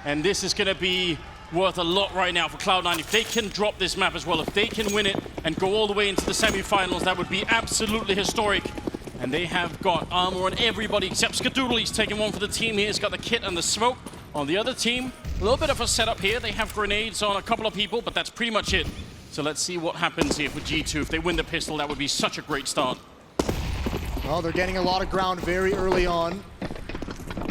And this is going to be worth a lot right now for Cloud9. If they can drop this map as well, if they can win it and go all the way into the semifinals, that would be absolutely historic. And they have got armor on everybody except Skadoodle. He's taking one for the team here. He's got the kit and the smoke. On the other team, a little bit of a setup here. They have grenades on a couple of people, but that's pretty much it. So let's see what happens here for G2. If they win the pistol, that would be such a great start. Well, they're getting a lot of ground very early on.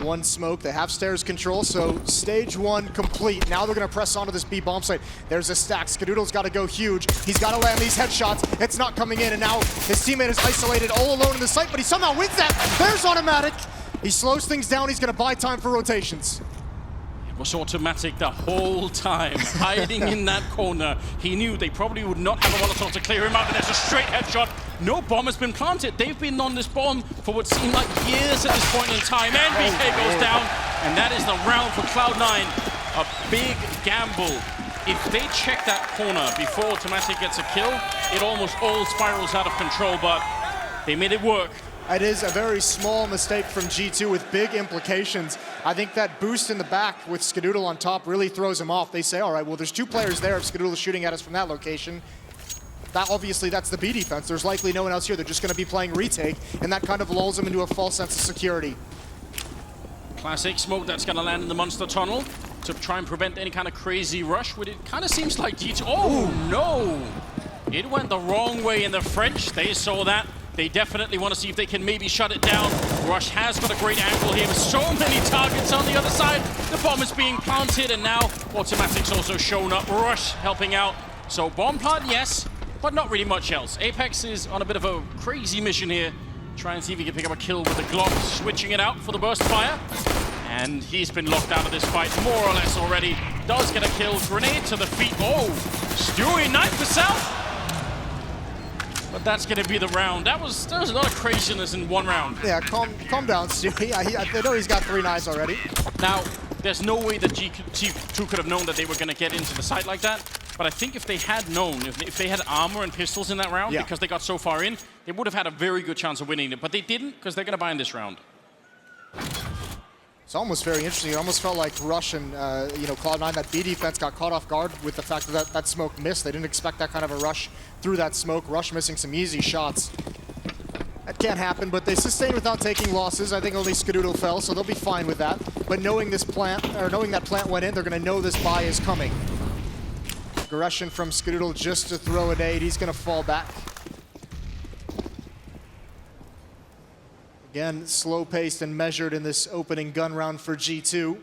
One smoke, they have stairs control, so stage one complete. Now they're gonna press onto this B bomb site. There's a stack, Skadoodle's gotta go huge. He's gotta land these headshots, it's not coming in, and now his teammate is isolated all alone in the site, but he somehow wins that. There's automatic. He slows things down, he's gonna buy time for rotations. It was automatic the whole time, hiding in that corner. He knew they probably would not have a Molotov to clear him out, but there's a straight headshot. No bomb has been planted. They've been on this bomb for what seemed like years at this point in time. And BK goes down, and that is the round for Cloud9. A big gamble. If they check that corner before automatic gets a kill, it almost all spirals out of control, but they made it work. It is a very small mistake from G2 with big implications. I think that boost in the back with Skadoodle on top really throws him off. They say, all right, well, there's two players there if Skadoodle is shooting at us from that location. That obviously, that's the B defense. There's likely no one else here. They're just going to be playing retake, and that kind of lulls them into a false sense of security. Classic smoke that's going to land in the monster tunnel to try and prevent any kind of crazy rush. It kind of seems like G2... Oh, no! It went the wrong way in the French. They saw that. They definitely want to see if they can maybe shut it down. Rush has got a great angle here with so many targets on the other side. The bomb is being planted, and now Automatic's also shown up. Rush helping out. So bomb plant, yes, but not really much else. Apex is on a bit of a crazy mission here. Try and see if he can pick up a kill with the Glock, switching it out for the burst fire. And he's been locked out of this fight more or less already. Does get a kill. Grenade to the feet. Oh, Stewie, knife to south. But that's going to be the round. There was a lot of craziness in one round. Yeah, calm down, Stewie. I know he's got 3 knives already. Now, there's no way that G2 could have known that they were going to get into the site like that. But I think if they had known, if they had armor and pistols in that round, because they got so far in, they would have had a very good chance of winning it. But they didn't, because they're going to buy in this round. It's almost very interesting. It almost felt like Rush and Cloud9, that B defense got caught off guard with the fact that that smoke missed. They didn't expect that kind of a rush through that smoke. Rush missing some easy shots. That can't happen, but they sustained without taking losses. I think only Skadoodle fell, so they'll be fine with that. But knowing that plant went in, they're going to know this buy is coming. Aggression from Skadoodle just to throw a nade. He's going to fall back. Again, slow-paced and measured in this opening gun round for G2.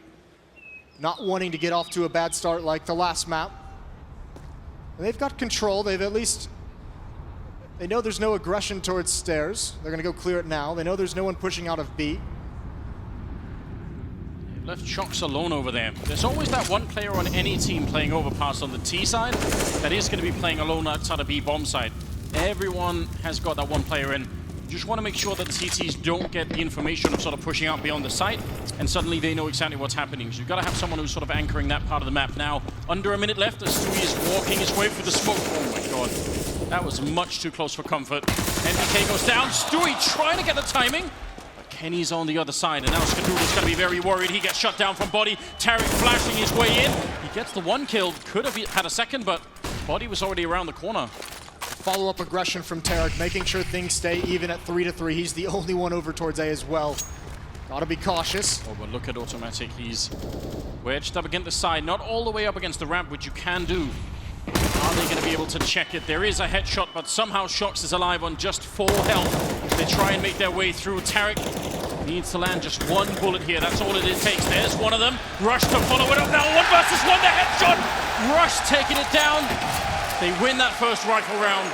Not wanting to get off to a bad start like the last map. And they've got control. They've at least... They know there's no aggression towards stairs. They're going to go clear it now. They know there's no one pushing out of B. They've left Shox alone over there. There's always that one player on any team playing overpass on the T side that is going to be playing alone outside of B bomb side. Everyone has got that one player in. Just want to make sure that the CTs don't get the information of sort of pushing out beyond the site, and suddenly they know exactly what's happening. So you've got to have someone who's sort of anchoring that part of the map. Now, under a minute left, as Stewie is walking his way through the smoke. Oh my god, that was much too close for comfort. NBK goes down. Stewie trying to get the timing, but Kenny's on the other side, and now Skadoodle's going to be very worried. He gets shut down from Body. Tarek flashing his way in. He gets the one kill. Could have had a second, but Body was already around the corner. Follow-up aggression from Tarek, making sure things stay even at 3-3. He's the only one over towards A as well. Gotta be cautious. Oh, but look at Automatic. He's wedged up against the side, not all the way up against the ramp, which you can do. Are they going to be able to check it? There is a headshot, but somehow Shox is alive on just 4 health. They try and make their way through. Tarek needs to land just 1 bullet here. That's all it takes. There's one of them. Rush to follow it up now. 1 versus 1, the headshot! Rush taking it down. They win that first rifle round.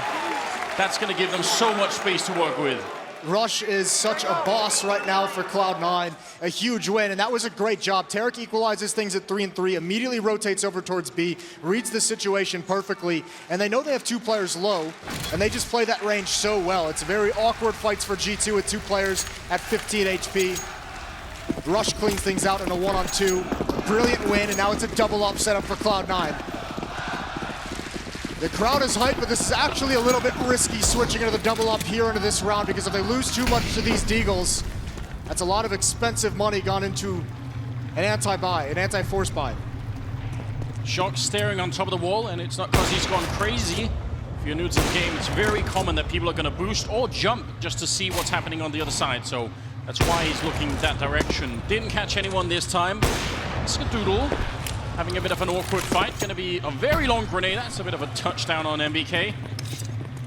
That's going to give them so much space to work with. Rush is such a boss right now for Cloud9. A huge win, and that was a great job. Tarek equalizes things at 3-3, immediately rotates over towards B, reads the situation perfectly, and they know they have 2 players low, and they just play that range so well. It's a very awkward fights for G2 with 2 players at 15 HP. Rush cleans things out in a 1-on-2. Brilliant win, and now it's a double up setup for Cloud9. The crowd is hyped, but this is actually a little bit risky switching into the double up here into this round, because if they lose too much to these Deagles, that's a lot of expensive money gone into an anti-buy, an anti-force buy. Shock staring on top of the wall, and it's not because he's gone crazy. If you're new to the game, it's very common that people are going to boost or jump just to see what's happening on the other side. So that's why he's looking that direction. Didn't catch anyone this time. Skadoodle having a bit of an awkward fight. Going to be a very long grenade. That's a bit of a touchdown on MBK.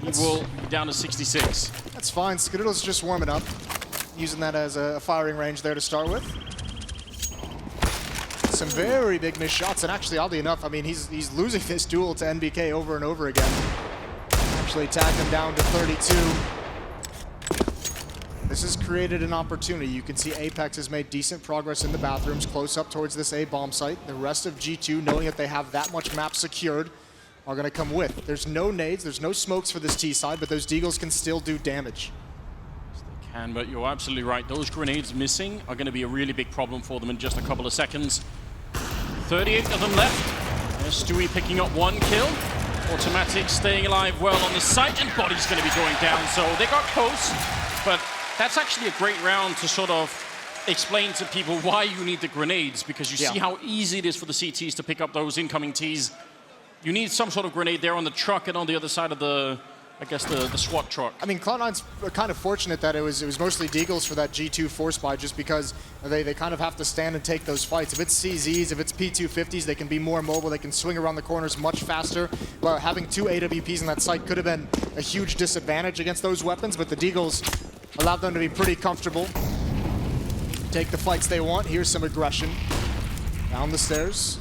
He will be down to 66. That's fine. Skadoodle's just warming up, using that as a firing range there to start with. Some very big missed shots, and actually, oddly enough, I mean, he's losing this duel to NBK over and over again. Actually tagged him down to 32. This has created an opportunity. You can see Apex has made decent progress in the bathrooms, close up towards this A bomb site. The rest of G2, knowing that they have that much map secured, are going to come with. There's no nades, there's no smokes for this T side, but those deagles can still do damage. They can, but you're absolutely right. Those grenades missing are going to be a really big problem for them in just a couple of seconds. 38 of them left. There's Stewie picking up 1 kill. Automatic staying alive well on the site, and Body's going to be going down. So they got close, but that's actually a great round to sort of explain to people why you need the grenades, because you see how easy it is for the CTs to pick up those incoming Ts. You need some sort of grenade there on the truck and on the other side of the, I guess, the SWAT truck. I mean, Cloud9's kind of fortunate that it was mostly deagles for that G2 force buy, just because they kind of have to stand and take those fights. If it's CZs, if it's P250s, they can be more mobile, they can swing around the corners much faster. But having 2 AWPs in that site could have been a huge disadvantage against those weapons, but the deagles allowed them to be pretty comfortable. Take the fights they want. Here's some aggression. Down the stairs.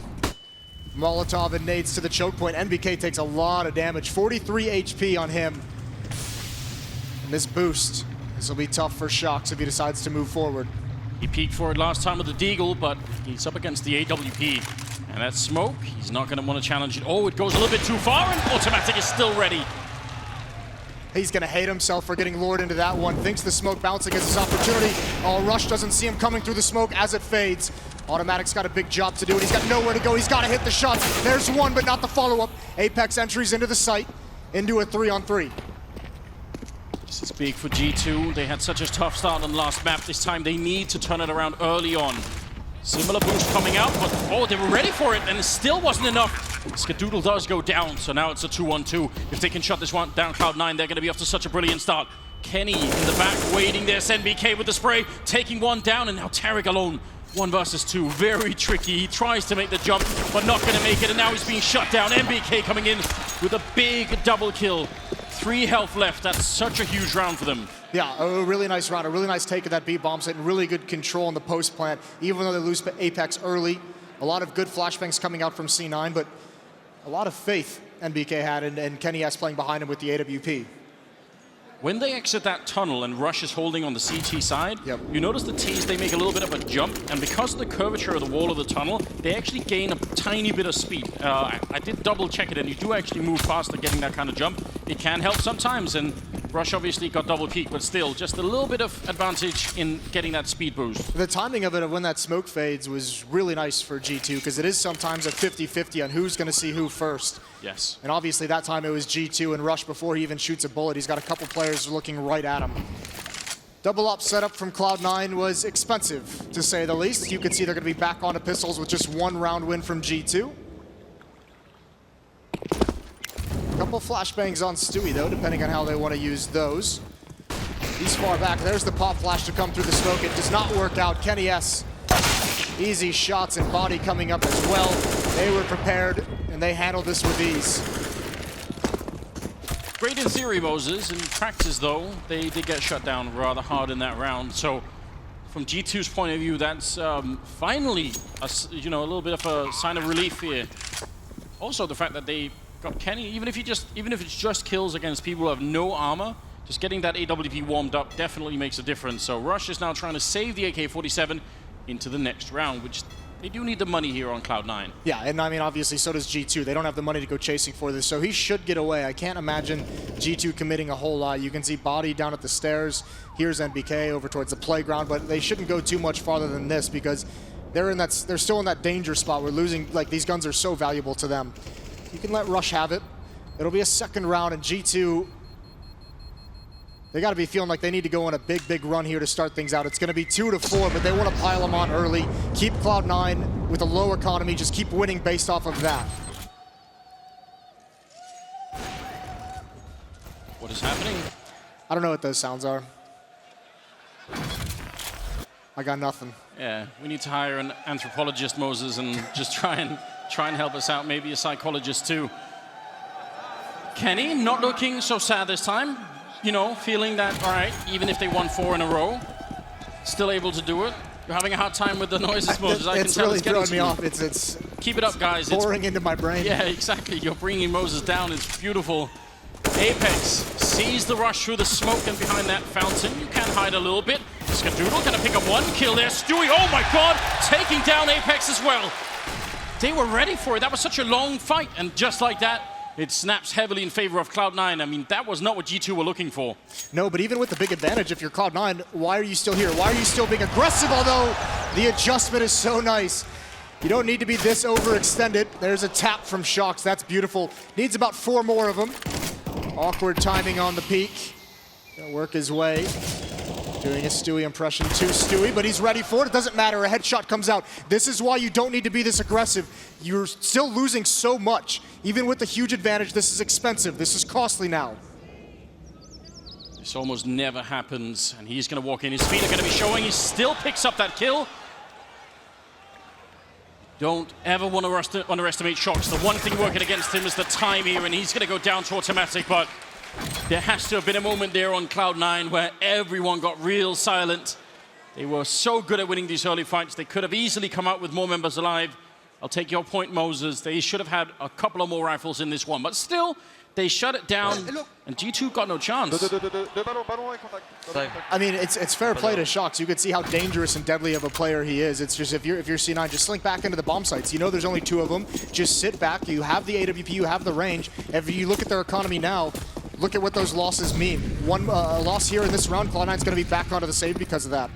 Molotov and nades to the choke point. NBK takes a lot of damage. 43 HP on him. And this boost, this will be tough for Shox if he decides to move forward. He peeked for it last time with the deagle, but he's up against the AWP. And that smoke, he's not going to want to challenge it. Oh, it goes a little bit too far, and Automatic is still ready. He's going to hate himself for getting lured into that one. Thinks the smoke bouncing is his opportunity. Oh, Rush doesn't see him coming through the smoke as it fades. Automatic's got a big job to do, and he's got nowhere to go. He's got to hit the shots. There's one, but not the follow-up. Apex entries into the site, into a 3-on-3. This is big for G2. They had such a tough start on the last map. This time they need to turn it around early on. Similar boost coming out, but oh, they were ready for it, and it still wasn't enough. Skadoodle does go down, so now it's a 2-on-2. If they can shut this one down, Cloud9, they're going to be off to such a brilliant start. Kenny in the back waiting there. NBK with the spray, taking one down, and now Tarek alone. 1 versus 2, very tricky. He tries to make the jump, but not going to make it, and now he's being shut down. MBK coming in with a big double kill. 3 health left. That's such a huge round for them. Yeah, a really nice round, a really nice take of that B bomb site, and really good control on the post plant, even though they lose Apex early. A lot of good flashbangs coming out from C9, but a lot of faith NBK had, and Kenny S playing behind him with the AWP. When they exit that tunnel and Rush is holding on the CT side, you notice the Ts, they make a little bit of a jump, and because of the curvature of the wall of the tunnel, they actually gain a tiny bit of speed. I did double check it, and you do actually move faster getting that kind of jump. It can help sometimes, and Rush obviously got double peak, but still, just a little bit of advantage in getting that speed boost. The timing of it, of when that smoke fades, was really nice for G2, because it is sometimes a 50-50 on who's going to see who first. Yes. And obviously that time it was G2 and Rush before he even shoots a bullet. He's got a couple players looking right at him. Double up setup from Cloud9 was expensive, to say the least. You can see they're going to be back onto pistols with just 1 round win from G2. A couple flashbangs on Stewie, though, depending on how they want to use those. He's far back. There's the pop flash to come through the smoke. It does not work out. Kenny S. Easy shots and body coming up as well. They were prepared, and they handled this with ease. Great in theory, Moses. In practice, though, they did get shut down rather hard in that round. So, from G2's point of view, that's finally a little bit of a sign of relief here. Also, the fact that they got Kenny, even if it's just kills against people who have no armor, just getting that AWP warmed up definitely makes a difference. So, Rush is now trying to save the AK-47 into the next round, which they do need the money here on Cloud9. Yeah, and I mean, obviously, so does G2. They don't have the money to go chasing for this, so he should get away. I can't imagine G2 committing a whole lot. You can see Body down at the stairs. Here's NBK over towards the playground, but they shouldn't go too much farther than this, because they're still in that danger spot where losing, like, these guns are so valuable to them. You can let Rush have it. It'll be a second round, and G2 They got to be feeling like they need to go on a big run here to start things out. It's going to be 2-4, but they want to pile them on early. Keep Cloud9 with a low economy. Just keep winning based off of that. What is happening? I don't know what those sounds are. I got nothing. Yeah, we need to hire an anthropologist, Moses, and just try and help us out. Maybe a psychologist too. Kenny not looking so sad this time. You know, feeling that, all right, even if they won 4 in a row, still able to do it. You're having a hard time with the noises, Moses. I can tell really it's getting throwing me off. It's keep it up, guys. Pouring into my brain. Yeah, exactly. You're bringing Moses down. It's beautiful. Apex sees the rush through the smoke and behind that fountain. You can hide a little bit. Skadoodle gonna pick up 1 kill there. Stewie, oh my god, taking down Apex as well. They were ready for it. That was such a long fight, and just like that, it snaps heavily in favor of Cloud9. I mean, that was not what G2 were looking for. No, but even with the big advantage, if you're Cloud9, why are you still here? Why are you still being aggressive? Although the adjustment is so nice. You don't need to be this overextended. There's a tap from Shox. That's beautiful. Needs about 4 more of them. Awkward timing on the peak. Gonna work his way. Doing a Stewie impression to Stewie, but he's ready for it. It doesn't matter, a headshot comes out. This is why you don't need to be this aggressive. You're still losing so much. Even with the huge advantage, this is expensive. This is costly now. This almost never happens, and he's gonna walk in. His feet are gonna be showing. He still picks up that kill. Don't ever want to underestimate Shox. The one thing working against him is the time here, and he's gonna go down to automatic, but there has to have been a moment there on Cloud9 where everyone got real silent. They were so good at winning these early fights. They could have easily come out with more members alive. I'll take your point, Moses. They should have had a couple of more rifles in this one. But still, they shut it down, and G2 got no chance. I mean, it's fair play to Shox. You can see how dangerous and deadly of a player he is. It's just if you're C9, just slink back into the bomb sites. You know there's only 2 of them. Just sit back. You have the AWP. You have the range. If you look at their economy now, look at what those losses mean. One loss here in this round, Cloud9's going to be back onto the save because of that.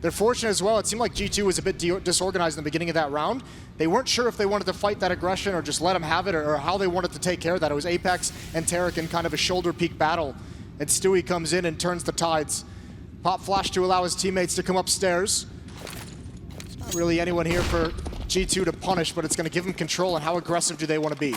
They're fortunate as well. It seemed like G2 was a bit disorganized in the beginning of that round. They weren't sure if they wanted to fight that aggression or just let them have it, or how they wanted to take care of that. It was Apex and Tarek in kind of a shoulder peak battle. And Stewie comes in and turns the tides. Pop flash to allow his teammates to come upstairs. There's not really anyone here for G2 to punish, but it's going to give them control. And how aggressive do they want to be?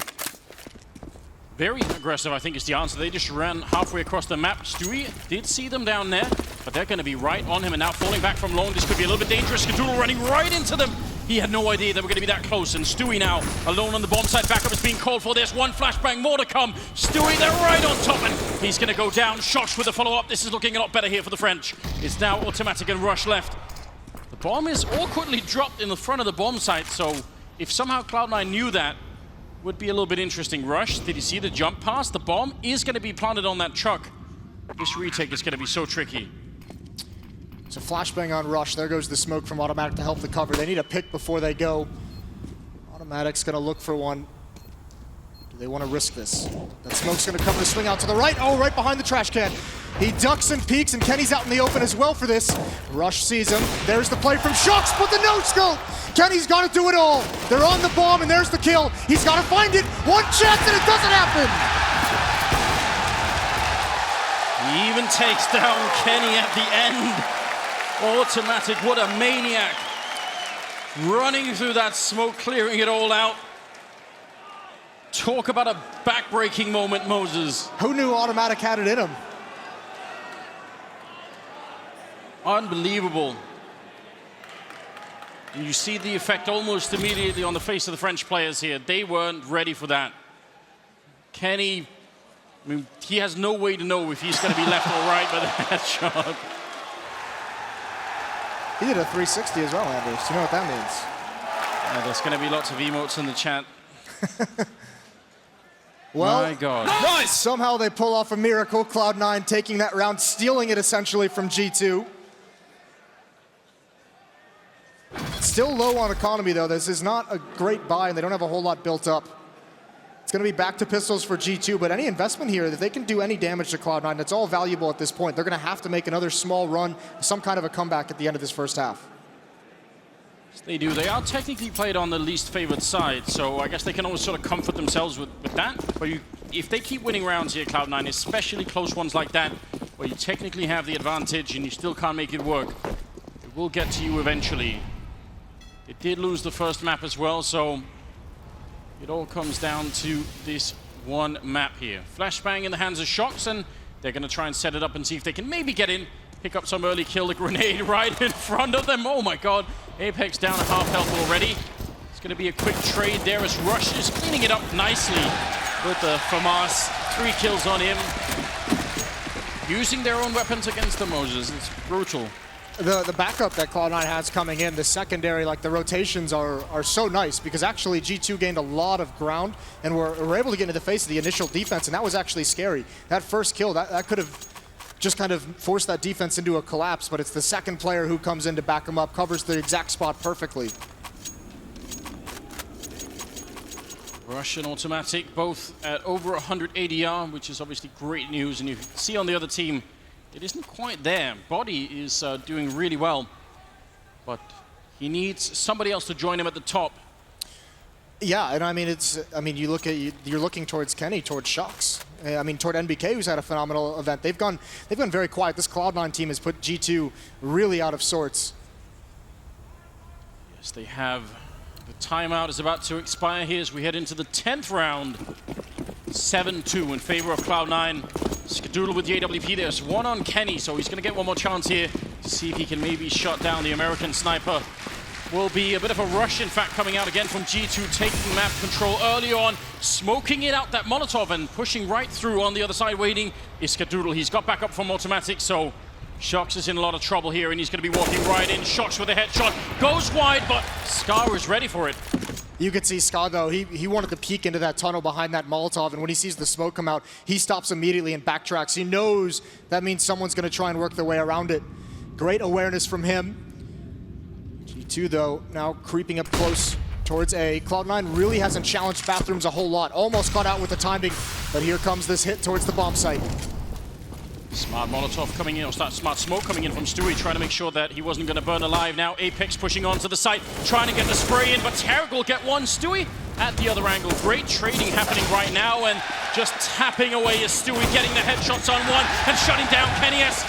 Very aggressive, I think, is the answer. They just ran halfway across the map. Stewie did see them down there, but they're going to be right on him, and now falling back from long. This could be a little bit dangerous. Skadoodle running right into them. He had no idea they were going to be that close, and Stewie now alone on the bomb site. Backup is being called for. There's 1 flashbang, more to come. Stewie, they're right on top, and he's going to go down. Shox with the follow-up. This is looking a lot better here for the French. It's now automatic and rush left. The bomb is awkwardly dropped in the front of the bomb site, so if somehow Cloud9 knew that, would be a little bit interesting. Rush, did you see the jump pass? The bomb is going to be planted on that truck. This retake is going to be so tricky. So flashbang on Rush. There goes the smoke from Automatic to help the cover. They need a pick before they go. Automatic's going to look for one. Do they want to risk this? That smoke's going to cover the swing out to the right. Oh, right behind the trash can. He ducks and peeks, and Kenny's out in the open as well for this. Rush sees him. There's the play from Shox, but the no-scope! Kenny's got to do it all. They're on the bomb, and there's the kill. He's got to find it. 1 chance, and it doesn't happen. He even takes down Kenny at the end. Automatic, what a maniac. Running through that smoke, clearing it all out. Talk about a back-breaking moment, Moses. Who knew Automatic had it in him? Unbelievable. And you see the effect almost immediately on the face of the French players here. They weren't ready for that. Kenny, I mean, he has no way to know if he's going to be left or right by that shot. He did a 360 as well, Anders. Do you know what that means? There's going to be lots of emotes in the chat. Well, my God. Nice! Somehow they pull off a miracle. Cloud9 taking that round, stealing it essentially from G2. Still low on economy, though. This is not a great buy, and they don't have a whole lot built up. It's going to be back to pistols for G2, but any investment here, if they can do any damage to Cloud9, that's all valuable at this point. They're going to have to make another small run, some kind of a comeback at the end of this first half. They do. They are technically played on the least favored side, so I guess they can always sort of comfort themselves with that. But if they keep winning rounds here, Cloud9, especially close ones like that, where you technically have the advantage and you still can't make it work. It will get to you eventually. It did lose the first map as well, so it all comes down to this one map here. Flashbang in the hands of Shox, and they're going to try and set it up and see if they can maybe get in, pick up some early kill. The grenade right in front of them. Oh my god. Apex down at half health already. It's going to be a quick trade there as Rush is cleaning it up nicely with the FAMAS. 3 kills on him. Using their own weapons against the Moses. It's brutal. The backup that Cloud9 has coming in, the secondary, like the rotations are so nice because actually G2 gained a lot of ground and were able to get into the face of the initial defense, and that was actually scary. That first kill, that could have just kind of forced that defense into a collapse, but it's the second player who comes in to back him up, covers the exact spot perfectly. Russian automatic, both at over 100 ADR, which is obviously great news, and you see on the other team, it isn't quite there. Body is doing really well, but he needs somebody else to join him at the top. Yeah, and I mean, you're looking towards Kenny, towards Shox. I mean, toward NBK, who's had a phenomenal event. They've gone very quiet. This Cloud9 team has put G2 really out of sorts. Yes, they have. The timeout is about to expire here as we head into the 10th round. 7-2 in favor of Cloud9. Skadoodle with the AWP. There's one on Kenny, so he's going to get one more chance here to see if he can maybe shut down the American sniper. Will be a bit of a rush, in fact, coming out again from G2, taking map control early on, smoking it out that Molotov and pushing right through on the other side, waiting is Skadoodle. He's got back up from automatic, so Shox is in a lot of trouble here, and he's going to be walking right in. Shox with a headshot, goes wide, but Scar is ready for it. You could see Scar, though, he wanted to peek into that tunnel behind that Molotov, and when he sees the smoke come out, he stops immediately and backtracks. He knows that means someone's going to try and work their way around it. Great awareness from him. G2, though, now creeping up close towards A. Cloud9 really hasn't challenged Bathrooms a whole lot. Almost caught out with the timing, but here comes this hit towards the bomb site. Smart Molotov coming in, or smart smoke coming in from Stewie, trying to make sure that he wasn't going to burn alive. Now Apex pushing onto the site, trying to get the spray in, but Tarek will get one. Stewie at the other angle. Great trading happening right now, and just tapping away is Stewie, getting the headshots on one and shutting down Kenny S.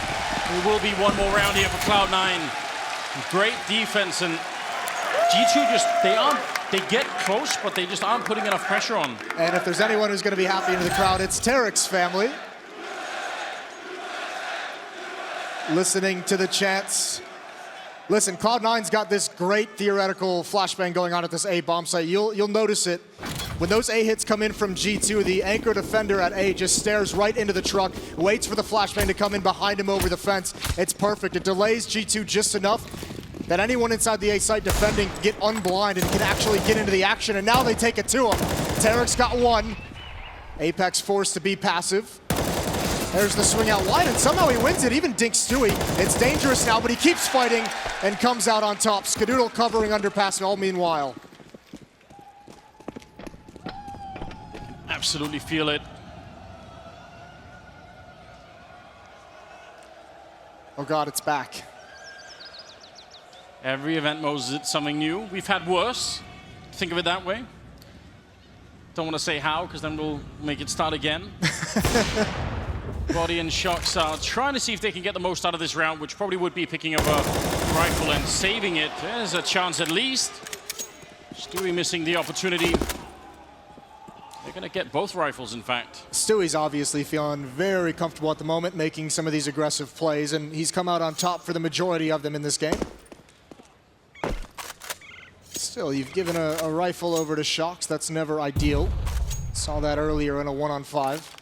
There will be one more round here for Cloud9. Great defense, and G2 just, they get close, but they just aren't putting enough pressure on. And if there's anyone who's going to be happy in the crowd, it's Tarek's family. Listening to the chants. Listen, Cloud9's got this great theoretical flashbang going on at this A bomb site. You'll notice it. When those A hits come in from G2, the anchor defender at A just stares right into the truck, waits for the flashbang to come in behind him over the fence. It's perfect. It delays G2 just enough that anyone inside the A site defending can get unblind and can actually get into the action, and now they take it to him. Tarek's got one. Apex forced to be passive. There's the swing out wide, and somehow he wins it, even dinks Stewie. It's dangerous now, but he keeps fighting and comes out on top. Skadoodle covering underpass, all meanwhile. Absolutely feel it. Oh God, it's back. Every event Moses, it's something new. We've had worse. Think of it that way. Don't want to say how, because then we'll make it start again. Body and Shox are trying to see if they can get the most out of this round, which probably would be picking up a rifle and saving it. There's a chance at least. Stewie missing the opportunity. They're going to get both rifles, in fact. Stewie's obviously feeling very comfortable at the moment, making some of these aggressive plays, and he's come out on top for the majority of them in this game. Still, you've given a rifle over to Shox. That's never ideal. Saw that earlier in a 1-on-5.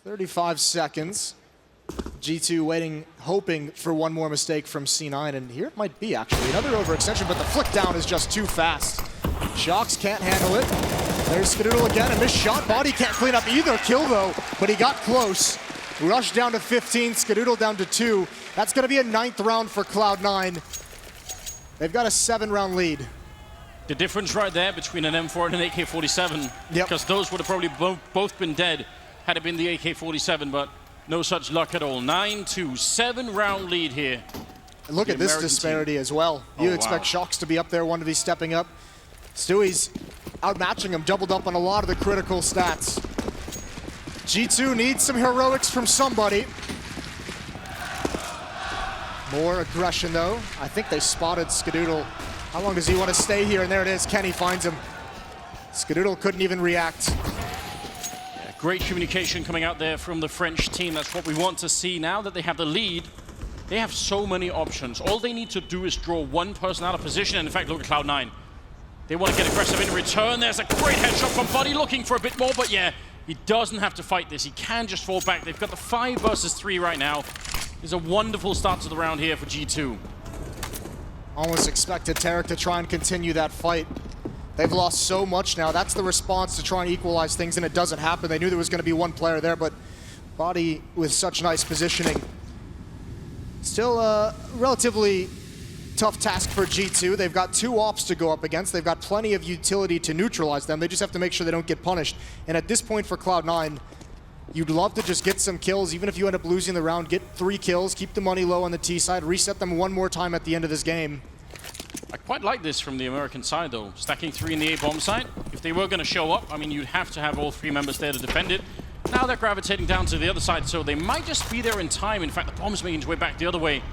35 seconds. G2 waiting, hoping for one more mistake from C9, and here it might be, actually. Another overextension, but the flick down is just too fast. Shox can't handle it. There's Skadoodle again, a missed shot. Body can't clean up either kill, though, but he got close. Rush down to 15, Skadoodle down to 2. That's going to be a 9th round for Cloud9. They've got a 7-round lead. The difference right there between an M4 and an AK-47, because those would have probably both been dead had it been the AK-47, but no such luck at all. 9-2, 7-round lead here. And look at this disparity as well. You expect Shox to be up there, one to be stepping up. Stewie's outmatching him, doubled up on a lot of the critical stats. G2 needs some heroics from somebody. More aggression though. I think they spotted Skadoodle. How long does he want to stay here? And there it is, Kenny finds him. Skadoodle couldn't even react. Yeah, great communication coming out there from the French team. That's what we want to see. Now that they have the lead, they have so many options. All they need to do is draw one person out of position. And in fact, look at Cloud9. They want to get aggressive in return. There's a great headshot from Buddy, looking for a bit more, but yeah, he doesn't have to fight this. He can just fall back. They've got the 5 versus 3 right now. It's a wonderful start to the round here for G2. Almost expected Tarek to try and continue that fight. They've lost so much now. That's the response to try and equalize things, and it doesn't happen. They knew there was going to be one player there, but Body with such nice positioning. Still a relatively tough task for G2. They've got 2 ops to go up against. They've got plenty of utility to neutralize them. They just have to make sure they don't get punished. And at this point for Cloud9, you'd love to just get some kills, even if you end up losing the round. Get 3 kills, keep the money low on the T side, reset them one more time at the end of this game. I quite like this from the American side, though. Stacking 3 in the A bomb site. If they were going to show up, I mean, you'd have to have all 3 members there to defend it. Now they're gravitating down to the other side, so they might just be there in time. In fact, the bomb's making its way back the other way.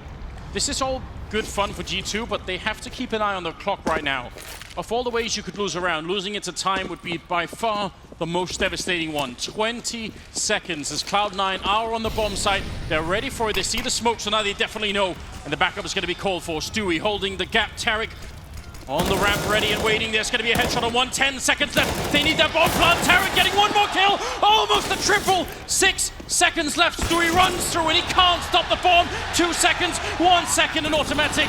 This is all good fun for G2, but they have to keep an eye on the clock right now. Of all the ways you could lose a round, losing it to time would be by far the most devastating one. 20 seconds as Cloud9 are on the bomb site. They're ready for it. They see the smoke, so now they definitely know. And the backup is going to be called for. Stewie holding the gap. Tarek on the ramp, ready and waiting. There's going to be a headshot on 1. 10 seconds left. They need that bomb plant. Tarek getting one more kill. Almost a triple. 6 seconds left. Stewie runs through and he can't stop the bomb. 2 seconds, 1 second and automatic.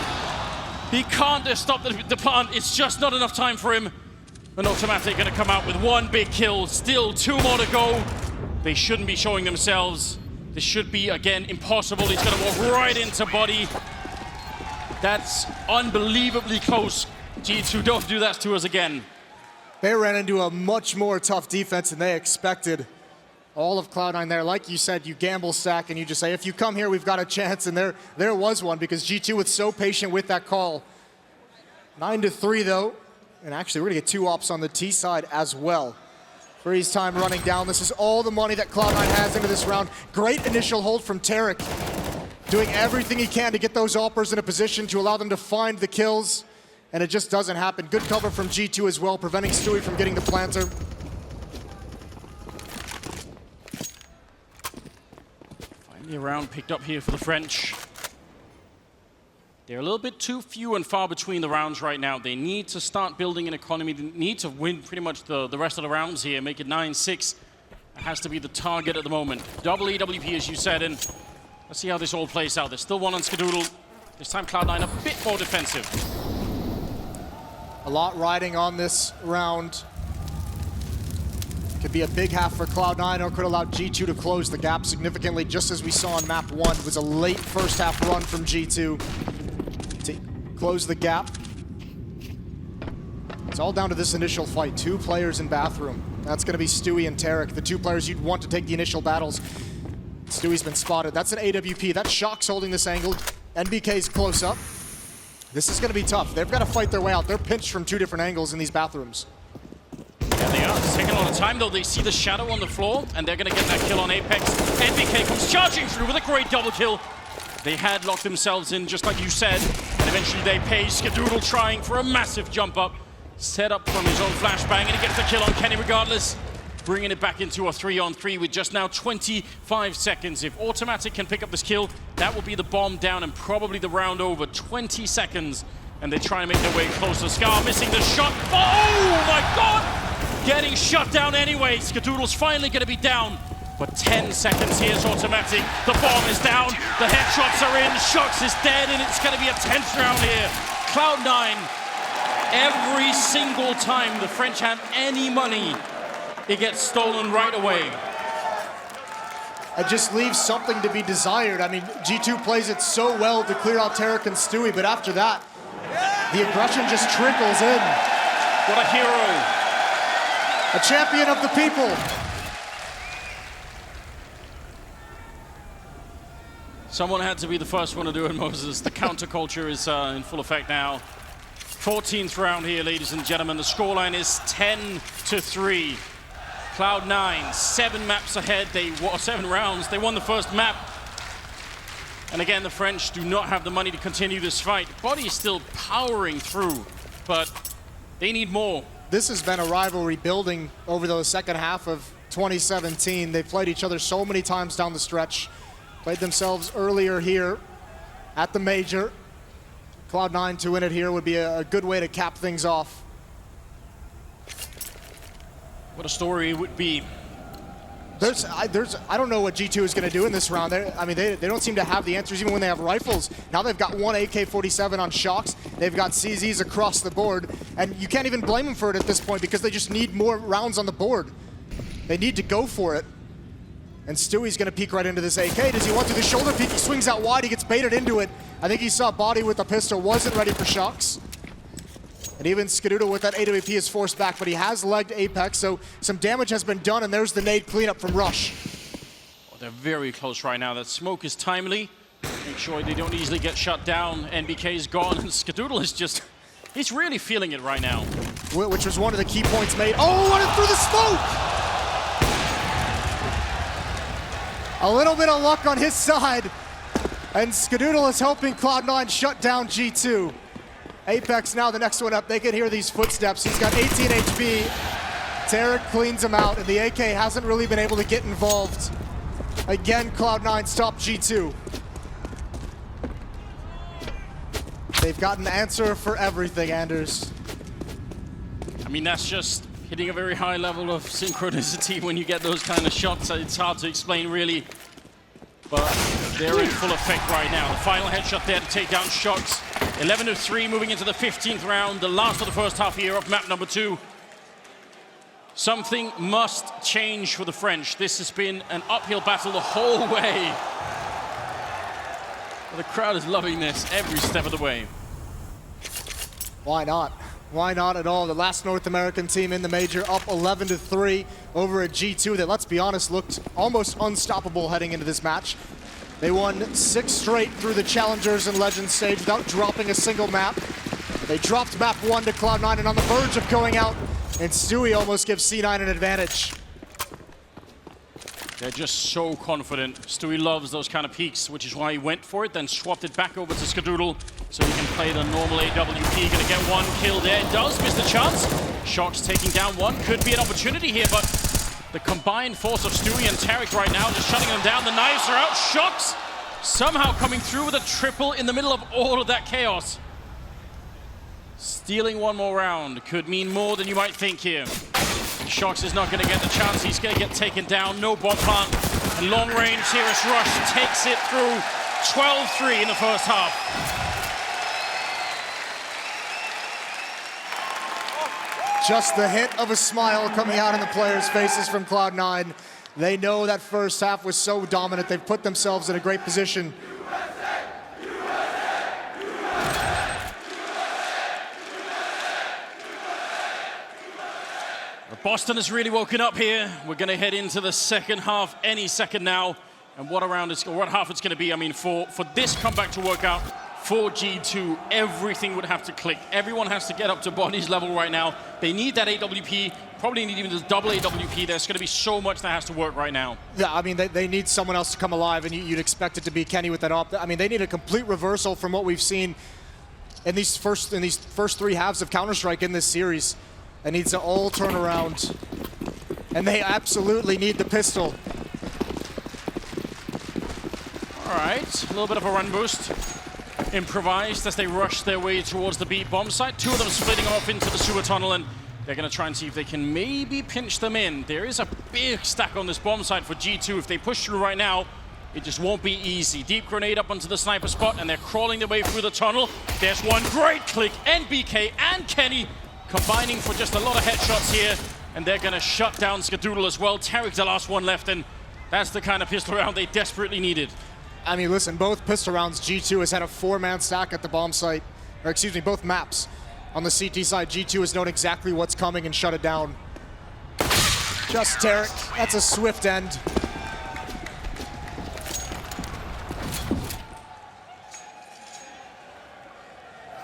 He can't just stop the plant. It's just not enough time for him. An automatic going to come out with 1 big kill. Still 2 more to go. They shouldn't be showing themselves. This should be, again, impossible. He's going to walk right into Body. That's unbelievably close. G2, don't do that to us again. They ran into a much more tough defense than they expected. All of Cloud9 there, like you said, you gamble stack and you just say, if you come here, we've got a chance, and there was one because G2 was so patient with that call. 9-3 though, and actually we're gonna get 2 ops on the T side as well. Freeze time running down. This is all the money that Cloud9 has into this round. Great initial hold from Tarek, doing everything he can to get those oppers in a position to allow them to find the kills, and it just doesn't happen. Good cover from G2 as well, preventing Stewie from getting the planter. Finally a round picked up here for the French. They're a little bit too few and far between the rounds right now. They need to start building an economy. They need to win pretty much the rest of the rounds here, make it 9-6. That has to be the target at the moment. Double EWP, as you said, and let's see how this all plays out. There's still 1 on Skadoodle. This time Cloud9 a bit more defensive. A lot riding on this round. Could be a big half for Cloud9, or could allow G2 to close the gap significantly, just as we saw on map 1. It was a late first half run from G2 to close the gap. It's all down to this initial fight. 2 players in bathroom. That's going to be Stewie and Tarek, the 2 players you'd want to take the initial battles. Stewie's been spotted. That's an AWP. That's Shock's holding this angle. NBK's close up. This is going to be tough. They've got to fight their way out. They're pinched from 2 different angles in these bathrooms. Yeah, they are. It's taking a lot of time, though. They see the shadow on the floor, and they're going to get that kill on Apex. NBK comes charging through with a great double kill. They had locked themselves in, just like you said, and eventually they pay. Skadoodle trying for a massive jump up. Set up from his own flashbang, and he gets the kill on Kenny regardless. Bringing it back into a 3-on-3 with just now 25 seconds. If Automatic can pick up this kill, that will be the bomb down and probably the round over. 20 seconds, and they try and make their way closer. Scar missing the shot. Oh my God! Getting shut down anyway. Skadoodle's finally going to be down. But 10 seconds, here's Automatic. The bomb is down, the headshots are in, Shox is dead, and it's going to be a tense round here. Cloud9, every single time the French have any money, it gets stolen right away. It just leaves something to be desired. I mean, G2 plays it so well to clear out Tarek and Stewie, but after that, the aggression just trickles in. What a hero. A champion of the people. Someone had to be the first one to do it, Moses. The counterculture is in full effect now. 14th round here, ladies and gentlemen. The scoreline is 10-3. Cloud9, 7 maps ahead. 7 rounds. They won the first map. And again, the French do not have the money to continue this fight. Body is still powering through, but they need more. This has been a rivalry building over the second half of 2017. They've played each other so many times down the stretch. Played themselves earlier here at the major. Cloud9 to win it here would be a good way to cap things off. What a story it would be. I don't know what G2 is going to do in this round. They don't seem to have the answers even when they have rifles. Now they've got one AK-47 on Shocks. They've got CZs across the board. And you can't even blame them for it at this point because they just need more rounds on the board. They need to go for it. And Stewie's going to peek right into this AK. Does he want to do the shoulder peek? He swings out wide. He gets baited into it. I think he saw Body with the pistol. Wasn't ready for Shocks. And even Skadoodle with that AWP is forced back, but he has legged Apex, so some damage has been done, and there's the nade cleanup from Rush. Oh, they're very close right now. That smoke is timely. Make sure they don't easily get shut down. NBK is gone, and Skadoodle is just... he's really feeling it right now. Which was one of the key points made. Oh, running through the smoke! A little bit of luck on his side, and Skadoodle is helping Cloud9 shut down G2. Apex now the next one up. They can hear these footsteps. He's got 18 HP. Tarek cleans him out, and the AK hasn't really been able to get involved. Again, Cloud9 stopped G2. They've got an answer for everything, Anders. I mean, that's just hitting a very high level of synchronicity when you get those kind of shots. It's hard to explain, really. But they're in full effect right now. The final headshot there to take down Shocks. 11-3 moving into the 15th round, the last of the first half here of map number 2. Something must change for the French. This has been an uphill battle the whole way. But the crowd is loving this every step of the way. Why not? Why not at all? The last North American team in the major up 11-3 over a G2 that, let's be honest, looked almost unstoppable heading into this match. They won 6 straight through the Challengers and Legends stage without dropping a single map. They dropped map 1 to Cloud9 and on the verge of going out, and Stewie almost gives C9 an advantage. They're just so confident. Stewie loves those kind of peaks, which is why he went for it, then swapped it back over to Skadoodle so he can play the normal AWP. Gonna get 1 kill there. Does miss the chance. Shocks taking down 1. Could be an opportunity here, but the combined force of Stewie and Tarek right now just shutting them down. The knives are out. Shocks somehow coming through with a triple in the middle of all of that chaos. Stealing 1 more round could mean more than you might think here. Shocks is not going to get the chance. He's going to get taken down. No bomb plant. And long range, Cirrus Rush takes it through. 12-3 in the first half. Just the hint of a smile coming out in the players' faces from Cloud9. They know that first half was so dominant. They've put themselves in a great position. Boston has really woken up here. We're going to head into the second half any second now. And what half it's going to be. I mean, for this comeback to work out, for G2, everything would have to click. Everyone has to get up to Body's level right now. They need that AWP, probably need even the double AWP. There's going to be so much that has to work right now. Yeah, I mean, they need someone else to come alive, and you'd expect it to be Kenny with that op. I mean, they need a complete reversal from what we've seen in these first 3 halves of Counter-Strike in this series. It needs to all turn around. And they absolutely need the pistol. All right, a little bit of a run boost. Improvised as they rush their way towards the B bomb site. 2 of them splitting off into the sewer tunnel, and they're going to try and see if they can maybe pinch them in. There is a big stack on this bomb site for G2. If they push through right now, it just won't be easy. Deep grenade up onto the sniper spot, and they're crawling their way through the tunnel. There's 1 great click. NBK and Kenny combining for just a lot of headshots here, and they're going to shut down Skadoodle as well. Tarek's the last one left, and that's the kind of pistol round they desperately needed. I mean, listen, both pistol rounds, G2 has had a 4-man stack at the bomb site, or excuse me, both maps. On the CT side, G2 has known exactly what's coming and shut it down. Just Tarek, that's a swift end.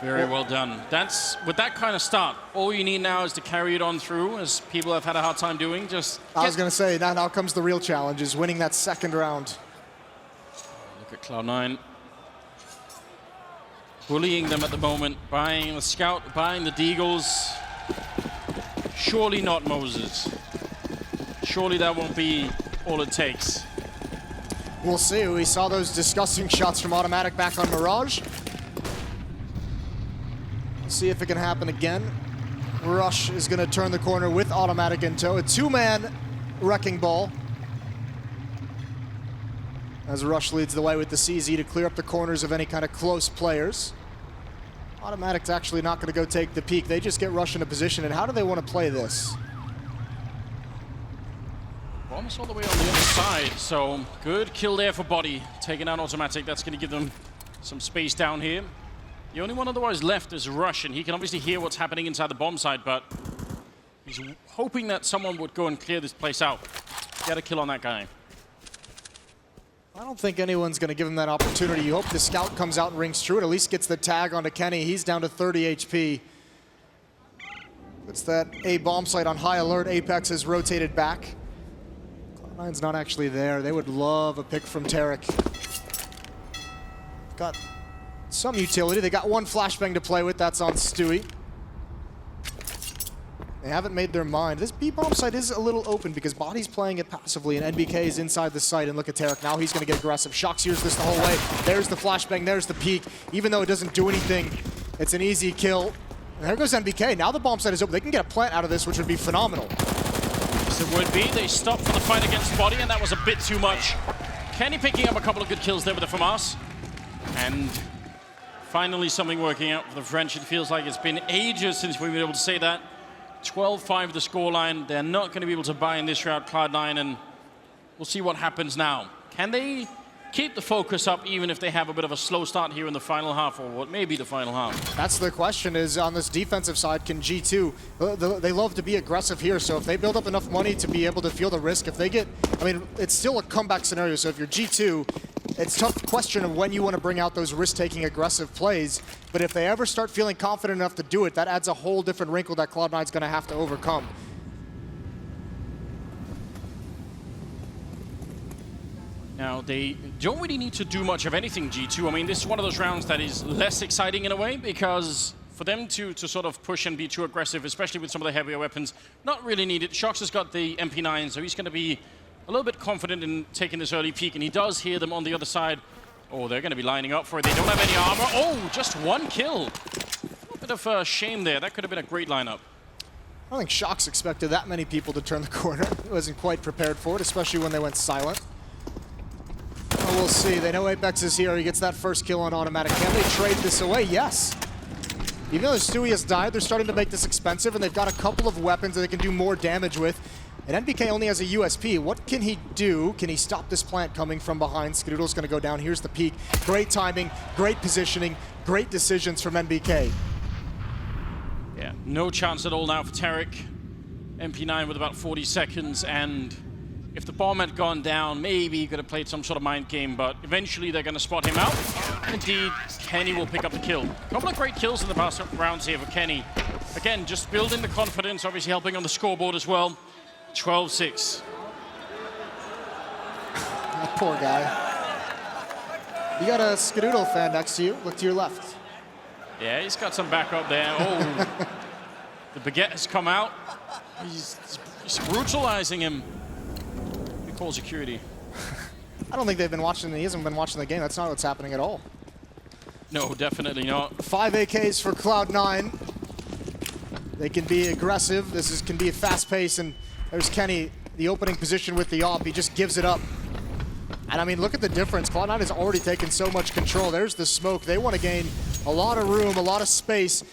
Very well done. That's, with that kind of start, all you need now is to carry it on through, as people have had a hard time doing. I was going to say, now comes the real challenge, is winning that second round. Look at Cloud9. Bullying them at the moment, buying the Scout, buying the Deagles. Surely not Moses. Surely that won't be all it takes. We'll see. We saw those disgusting shots from Automatic back on Mirage. See if it can happen again. Rush is going to turn the corner with Automatic in tow. A two-man wrecking ball. As Rush leads the way with the CZ to clear up the corners of any kind of close players. Automatic's actually not going to go take the peak. They just get Rush into position. And how do they want to play this? Bombs all the way on the other side, so good kill there for Body. Taking out Automatic, that's going to give them some space down here. The only one otherwise left is Rush, and he can obviously hear what's happening inside the bomb site, but he's hoping that someone would go and clear this place out. Get a kill on that guy. I don't think anyone's going to give him that opportunity. You hope the Scout comes out and rings true. It at least gets the tag onto Kenny. He's down to 30 HP. It's that A bomb site on high alert. Apex has rotated back. Cloud9's not actually there. They would love a pick from Tarek. Got some utility. They got one flashbang to play with. That's on Stewie. They haven't made their mind. This B bomb site is a little open because Body's playing it passively and NBK is inside the site. And look at Tarek. Now he's going to get aggressive. Shox hears this the whole way. There's the flashbang. There's the peak. Even though it doesn't do anything, it's an easy kill. And there goes NBK. Now the bomb site is open. They can get a plant out of this, which would be phenomenal. Yes, it would be. They stopped for the fight against Body, and that was a bit too much. Kenny picking up a couple of good kills there with the FAMAS. And finally something working out for the French. It feels like it's been ages since we've been able to say that. 12-5 the scoreline. They're not going to be able to buy in this route, Cloud9, and we'll see what happens now. Can they keep the focus up even if they have a bit of a slow start here in the final half, or what may be the final half? That's the question, is on this defensive side, can G2, they love to be aggressive here, so if they build up enough money to be able to feel the risk, if they get, I mean, it's still a comeback scenario, so if you're G2, it's a tough question of when you want to bring out those risk-taking aggressive plays, but if they ever start feeling confident enough to do it, that adds a whole different wrinkle that Cloud9's going to have to overcome. Now, they don't really need to do much of anything, G2. I mean, this is one of those rounds that is less exciting in a way, because for them to sort of push and be too aggressive, especially with some of the heavier weapons, not really needed. Shox has got the MP9, so he's going to be a little bit confident in taking this early peek, and he does hear them on the other side. Oh, they're going to be lining up for it. They don't have any armor. Oh, just one kill. A little bit of a shame there. That could have been a great lineup. I don't think Shox expected that many people to turn the corner. He wasn't quite prepared for it, especially when they went silent. Oh, we'll see. They know Apex is here. He gets that first kill on Automatic. Can they trade this away? Yes. Even though Stewie has died, they're starting to make this expensive, and they've got a couple of weapons that they can do more damage with. And NBK only has a USP. What can he do? Can he stop this plant coming from behind? Skadoodle's going to go down. Here's the peak. Great timing, great positioning, great decisions from NBK. Yeah, no chance at all now for Tarek. MP9 with about 40 seconds, and if the bomb had gone down, maybe he could have played some sort of mind game, but eventually they're going to spot him out. Indeed, Kenny will pick up the kill. A couple of great kills in the past rounds here for Kenny. Again, just building the confidence, obviously helping on the scoreboard as well. 12-6. That poor guy. You got a Skadoodle fan next to you. Look to your left. Yeah, he's got some backup there. Oh, the baguette has come out. He's brutalizing him. He calls security. I don't think they've been watching. He hasn't been watching the game. That's not what's happening at all. No, definitely not. 5 AKs for Cloud9. They can be aggressive. This can be a fast pace, and there's Kenny, the opening position with the AWP. He just gives it up. And I mean, look at the difference. Cloud9 has already taken so much control. There's the smoke. They want to gain a lot of room, a lot of space,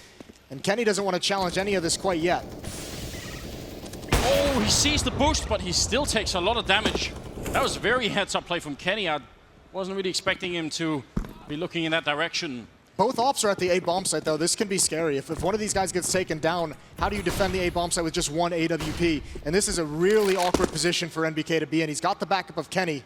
and Kenny doesn't want to challenge any of this quite yet. Oh, he sees the boost, but he still takes a lot of damage. That was a very heads-up play from Kenny. I wasn't really expecting him to be looking in that direction. Both ops are at the A bomb site, though. This can be scary. If one of these guys gets taken down, how do you defend the A bomb site with just one AWP? And this is a really awkward position for NBK to be in. He's got the backup of Kenny.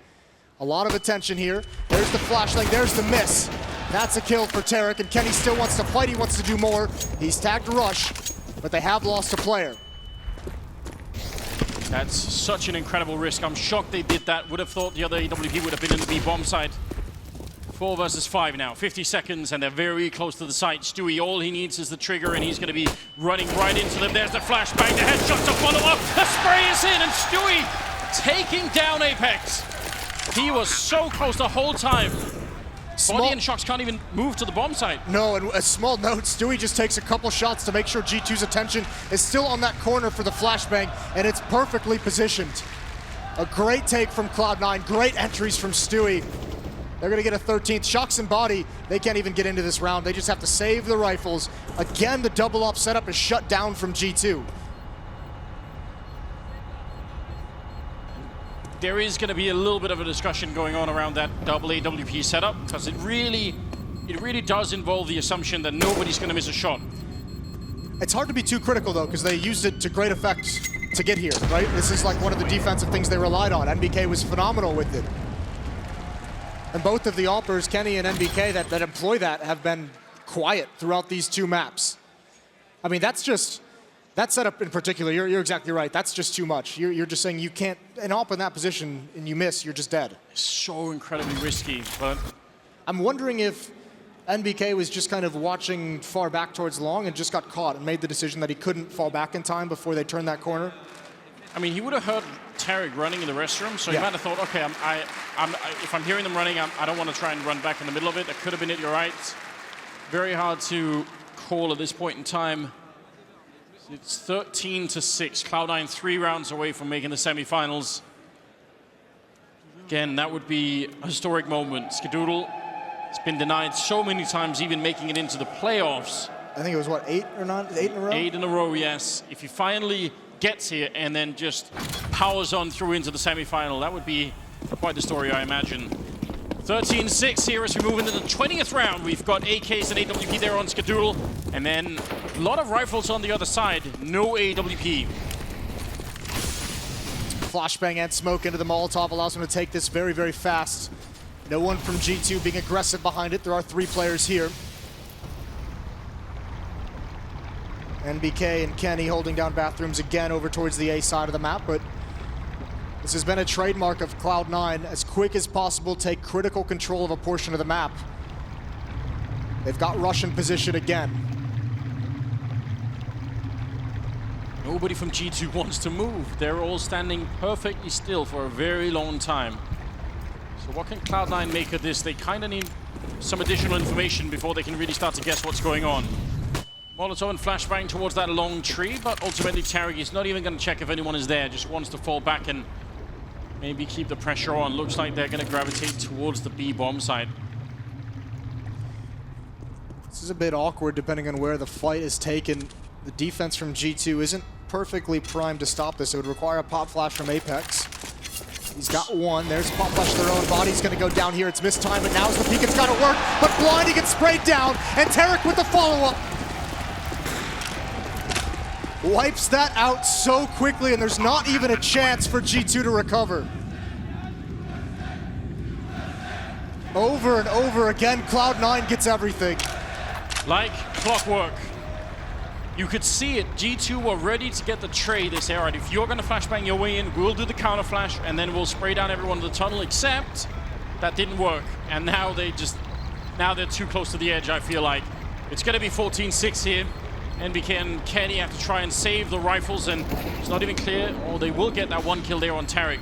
A lot of attention here. There's the flashlight. There's the miss. That's a kill for Tarek, and Kenny still wants to fight. He wants to do more. He's tagged Rush, but they have lost a player. That's such an incredible risk. I'm shocked they did that. Would have thought the other AWP would have been in the B-bomb side. 4 versus 5 now, 50 seconds, and they're very close to the site. Stewie, all he needs is the trigger, and he's going to be running right into them. There's the flashbang, the headshot to follow up. The spray is in, and Stewie taking down Apex. He was so close the whole time. Body and Shox can't even move to the bomb site. No, and a small note, Stewie just takes a couple shots to make sure G2's attention is still on that corner for the flashbang, and it's perfectly positioned. A great take from Cloud9, great entries from Stewie. They're gonna get a 13th. Shox and Body, they can't even get into this round. They just have to save the rifles. Again, the double up setup is shut down from G2. There is going to be a little bit of a discussion going on around that double AWP setup, because it really does involve the assumption that nobody's going to miss a shot. It's hard to be too critical though, because they used it to great effect to get here, right? This is like one of the defensive things they relied on. NBK was phenomenal with it. And both of the AWPers, Kenny and NBK, that employ that have been quiet throughout these 2 maps. I mean, that's just, that setup in particular, you're exactly right. That's just too much. You're just saying you can't, an AWP in that position and you miss, you're just dead. So incredibly risky, but I'm wondering if NBK was just kind of watching far back towards long and just got caught and made the decision that he couldn't fall back in time before they turned that corner. I mean, he would have heard Tarek running in the restroom, so he might have thought, okay, if I'm hearing them running, I don't want to try and run back in the middle of it. That could have been it, you're right. Very hard to call at this point in time. It's 13-6. Cloud9 3 rounds away from making the semifinals. Again, that would be a historic moment. Skadoodle has been denied so many times, even making it into the playoffs. I think it was, what, 8 or not? 8 in a row? 8 in a row, yes. If he finally gets here and then just powers on through into the semifinal, that would be quite the story, I imagine. 13-6 here as we move into the 20th round. We've got AKs and AWP there on Skadoodle, and then a lot of rifles on the other side. No AWP. Flashbang and smoke into the Molotov allows him to take this very, very fast. No one from G2 being aggressive behind it. There are 3 players here. NBK and Kenny holding down bathrooms again over towards the A side of the map, but this has been a trademark of Cloud9. As quick as possible, take critical control of a portion of the map. They've got Rush in position again. Nobody from G2 wants to move. They're all standing perfectly still for a very long time. So what can Cloud9 make of this? They kind of need some additional information before they can really start to guess what's going on. Molotov and flashbang towards that long tree, but ultimately Tarek is not even going to check if anyone is there, just wants to fall back and maybe keep the pressure on. Looks like they're going to gravitate towards the B-bomb side. This is a bit awkward depending on where the fight is taken. The defense from G2 isn't perfectly primed to stop this. It would require a pop flash from Apex. He's got one. There's a pop flash of their own. Body's going to go down here. It's missed time, but now's the peek. It's got to work, but Blinding gets sprayed down, and Tarek with the follow-up. Wipes that out so quickly, and there's not even a chance for G2 to recover. Over and over again, Cloud9 gets everything. Like clockwork. You could see it. G2 were ready to get the trade. They say, all right, if you're going to flashbang your way in, we'll do the counter flash, and then we'll spray down everyone in the tunnel, except that didn't work. And now they're too close to the edge, I feel like. It's going to be 14-6 here. NBK and Kenny have to try and save the rifles, and it's not even clear, or they will get that 1 kill there on Tarek.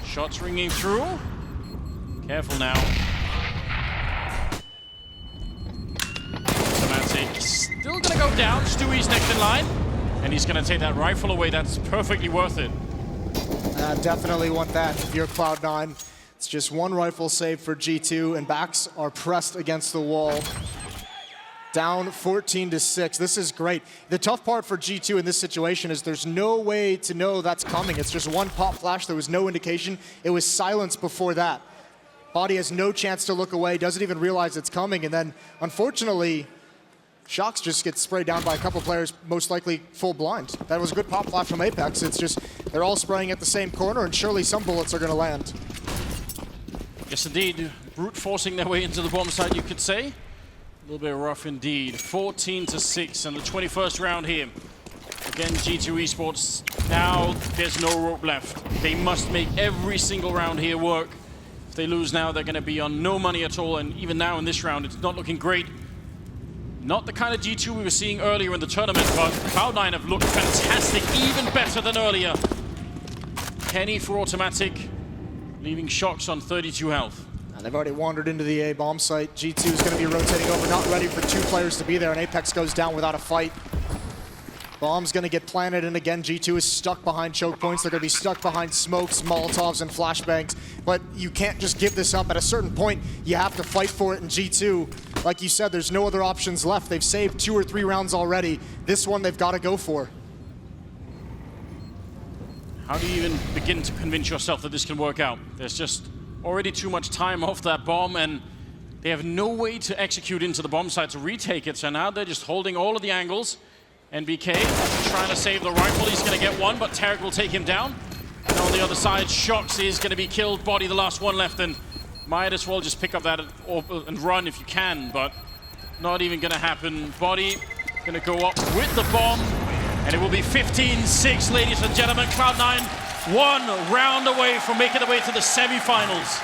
Shots ringing through. Careful now. Automatic still gonna go down. Stewie's next in line, and he's gonna take that rifle away. That's perfectly worth it. Definitely want that if you're Cloud9. It's just 1 rifle save for G2, and backs are pressed against the wall. Down 14-6. This is great. The tough part for G2 in this situation is there's no way to know that's coming. It's just 1 pop flash. There was no indication. It was silence before that. Body has no chance to look away, doesn't even realize it's coming, and then, unfortunately, Shox just gets sprayed down by a couple players, most likely full blind. That was a good pop flash from Apex. It's just, they're all spraying at the same corner, and surely some bullets are going to land. Yes, indeed. brute forcing their way into the bomb site, you could say. A little bit rough indeed. 14-6 in the 21st round here. Again, G2 Esports, now there's no rope left. They must make every single round here work. If they lose now, they're going to be on no money at all, and even now in this round, it's not looking great. Not the kind of G2 we were seeing earlier in the tournament, but Cloud9 have looked fantastic, even better than earlier. Kenny for automatic, leaving Shox on 32 health. Now they've already wandered into the A bomb site. G2 is going to be rotating over, not ready for 2 players to be there, and Apex goes down without a fight. Bomb's going to get planted, and again, G2 is stuck behind choke points. They're going to be stuck behind smokes, Molotovs, and flashbangs. But you can't just give this up. At a certain point, you have to fight for it in G2. Like you said, there's no other options left. They've saved 2 or 3 rounds already. This one, they've got to go for. How do you even begin to convince yourself that this can work out? There's just already too much time off that bomb, and they have no way to execute into the bomb site to retake it. So now they're just holding all of the angles. NBK trying to save the rifle. He's going to get one, but Tarek will take him down. And on the other side, Shox is going to be killed. Body the last one left, and might as well just pick up that and run if you can, but not even going to happen. Body going to go up with the bomb, and it will be 15-6, ladies and gentlemen. Cloud9 1 round away from making their way to the semifinals.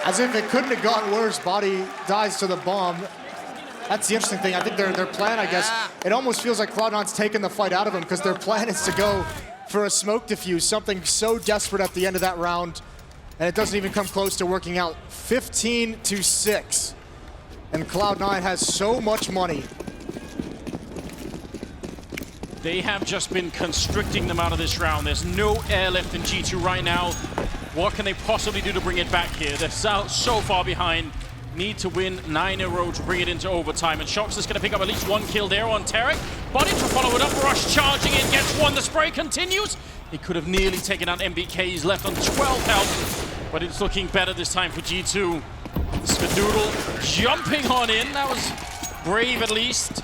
As if it couldn't have gotten worse, Body dies to the bomb. That's the interesting thing. I think their plan, I guess, it almost feels like Cloud9's taken the fight out of them, because their plan is to go for a smoke defuse, something so desperate at the end of that round, and it doesn't even come close to working out. 15-6, and Cloud9 has so much money. They have just been constricting them out of this round. There's no air left in G2 right now. What can they possibly do to bring it back here? They're so far behind. Need to win 9 in a row to bring it into overtime. And Shox is going to pick up at least 1 kill there on Tarek. Body to follow it up. Rush charging in, gets 1. The spray continues. He could have nearly taken out MBK. He's left on 12 health, but it's looking better this time for G2. Skadoodle jumping on in. That was brave at least.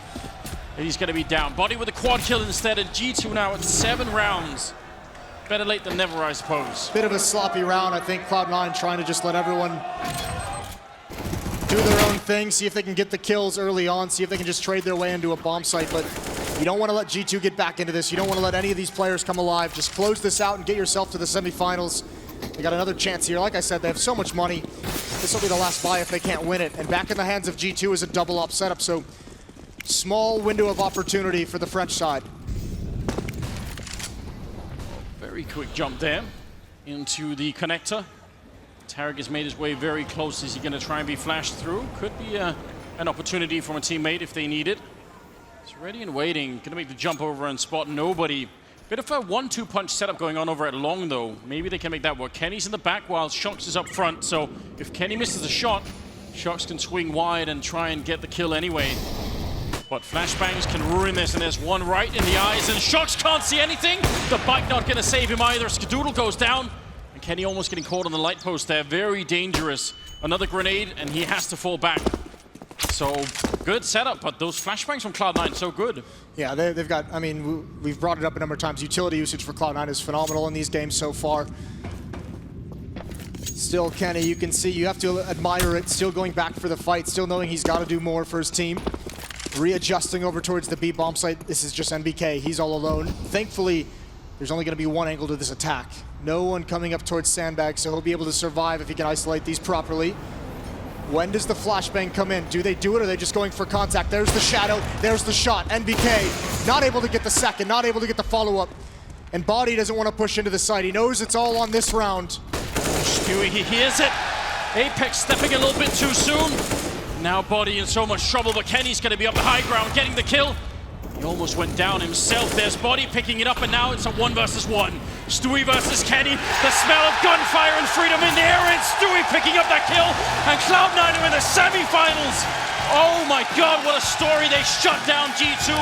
And he's going to be down. Body with a quad kill instead, and G2 now at 7 rounds. Better late than never, I suppose. Bit of a sloppy round. I think Cloud9 trying to just let everyone do their own thing, see if they can get the kills early on, see if they can just trade their way into a bomb site. But you don't want to let G2 get back into this. You don't want to let any of these players come alive. Just close this out and get yourself to the semifinals. They got another chance here. Like I said, they have so much money. This will be the last buy if they can't win it. And back in the hands of G2 is a double-up setup, so small window of opportunity for the French side. Very quick jump there into the connector. Tarek has made his way very close. Is he going to try and be flashed through? Could be an opportunity from a teammate if they need it. He's ready and waiting. Going to make the jump over and spot nobody. Bit of a 1-2 punch setup going on over at long, though. Maybe they can make that work. Kenny's in the back while Shox is up front. So if Kenny misses a shot, Shox can swing wide and try and get the kill anyway. But flashbangs can ruin this, and there's one right in the eyes, and Shox can't see anything. The bike not going to save him either. Skadoodle goes down. Kenny almost getting caught on the light post there. Very dangerous. Another grenade, and he has to fall back. So, good setup, but those flashbangs from Cloud9, so good. Yeah, they've got, I mean, we've brought it up a number of times. Utility usage for Cloud9 is phenomenal in these games so far. Still, Kenny, you can see, you have to admire it. Still going back for the fight, still knowing he's got to do more for his team. Readjusting over towards the B bomb site. This is just NBK. He's all alone. Thankfully, there's only going to be one angle to this attack. No one coming up towards Sandbag, so he'll be able to survive if he can isolate these properly. When does the flashbang come in? Do they do it, or are they just going for contact? There's the shadow, there's the shot. NBK not able to get the second, not able to get the follow-up. And Body doesn't want to push into the site. He knows it's all on this round. Stewie, he hears it. Apex stepping a little bit too soon. Now Body in so much trouble, but Kenny's going to be up the high ground, getting the kill. He almost went down himself. There's Body picking it up, and now it's a 1 versus 1. Stewie versus Kenny. The smell of gunfire and freedom in the air, and Stewie picking up that kill. And Cloud9 are in the semifinals. Oh my God, what a story. They shut down G2.